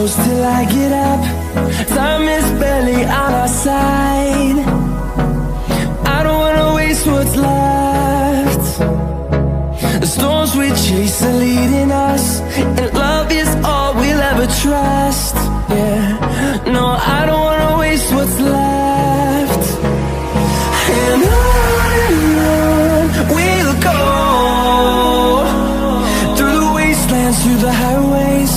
close till I get up. Time is barely on our side. I don't wanna waste what's left. The storms we chase are leading us, and love is all we'll ever trust. Yeah, no, I don't wanna waste what's left. And on we'll go, through the wastelands, through the highways,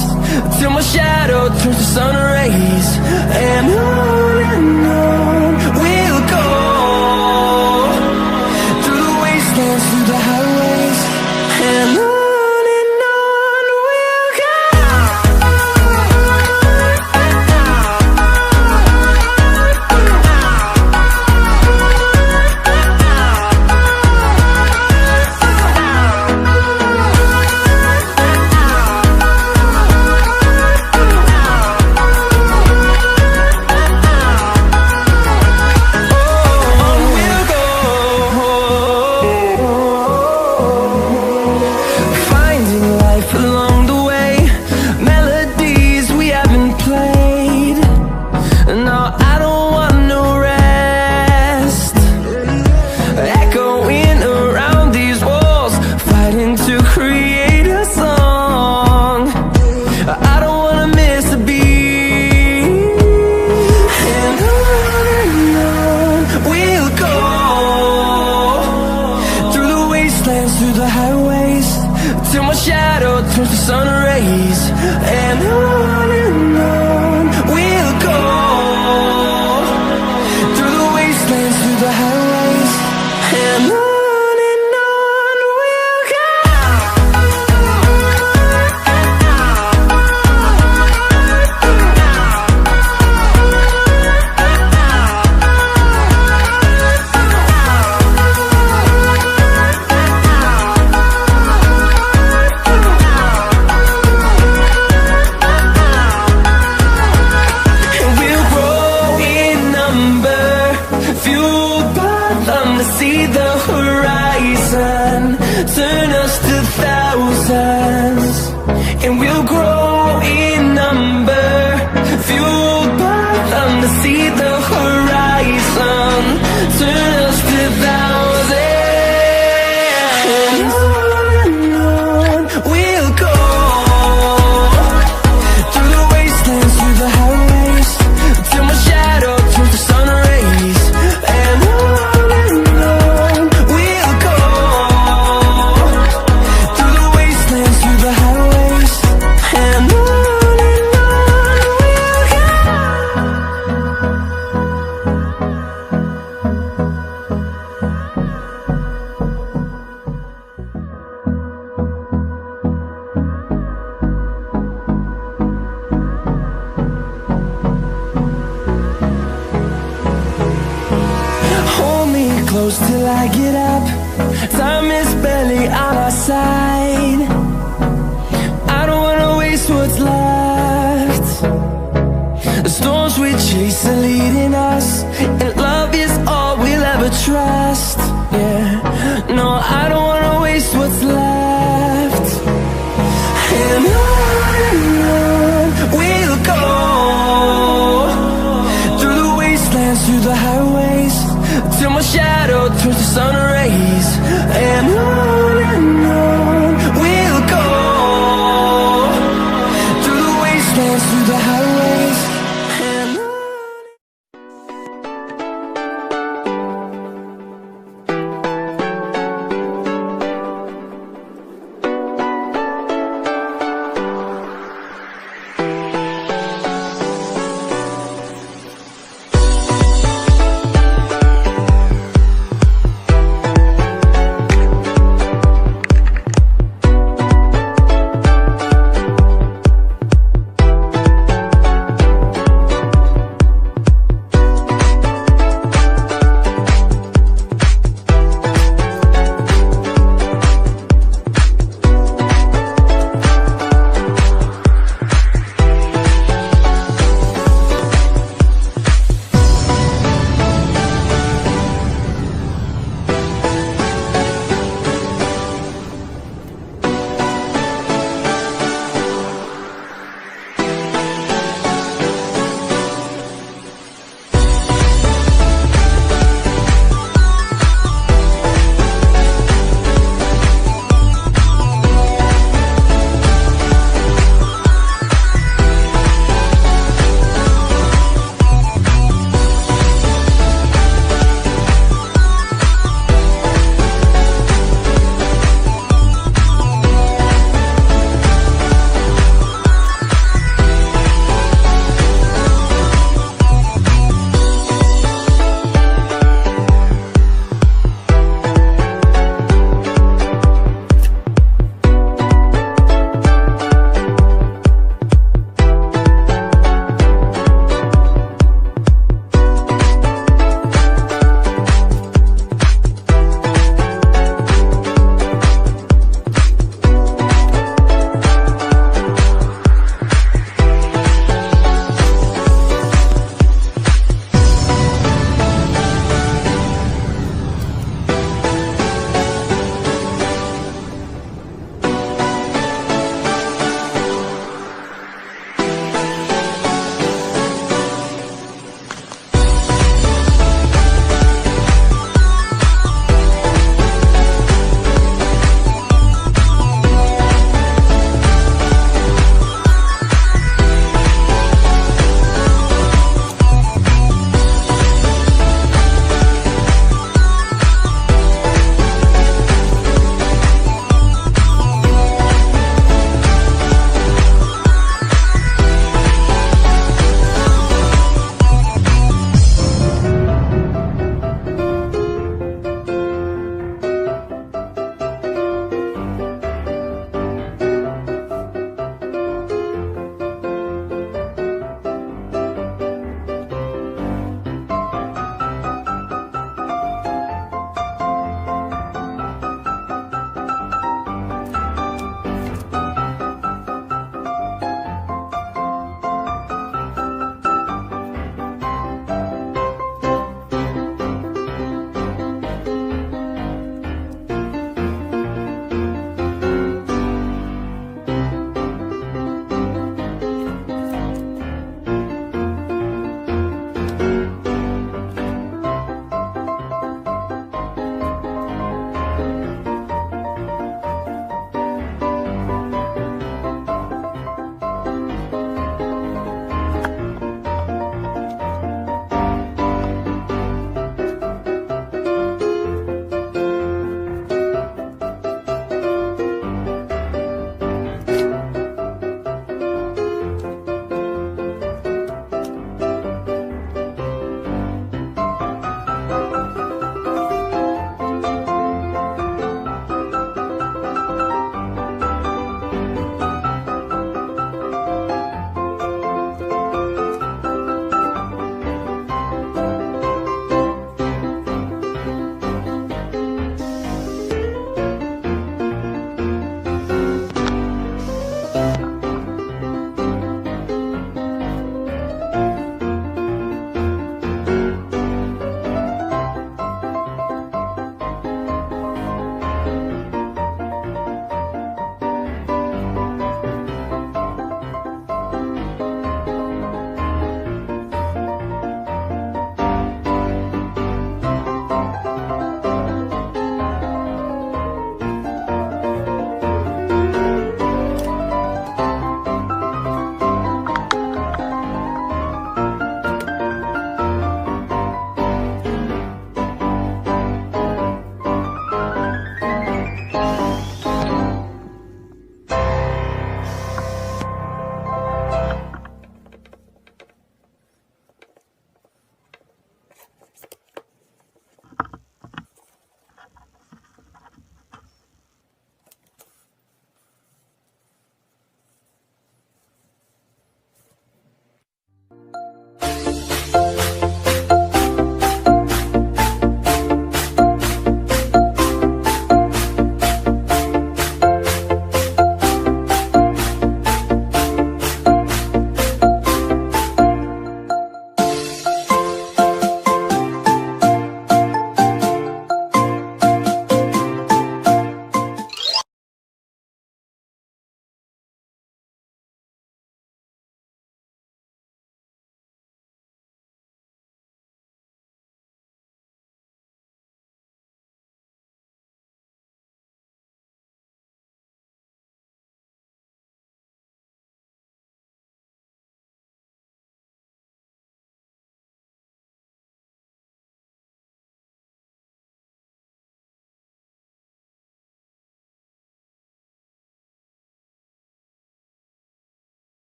till my shadow turns to sun rays. And on we'll go, through the wastelands, through the highways, and on we'll go. Through the highways, till my shadow turns to sun rays. And on we'll go, through the wastelands, through the highways, and on we'll go. See the horizon, turn us to thousands, and we'll grow in number, fueled by them. To see the horizon, turn us to thousands, and on we'll go, through the wastelands, through the highways, till my shadow turns to sun rays. And close till I get up. Time is barely on our side. I don't wanna waste what's left. The storms we chase are leading us, and love is all we'll ever trust. Yeah, no, I don't wanna waste what's left. And on we'll go, through the wastelands, through the highways, till my shadow turns to sun rays. And on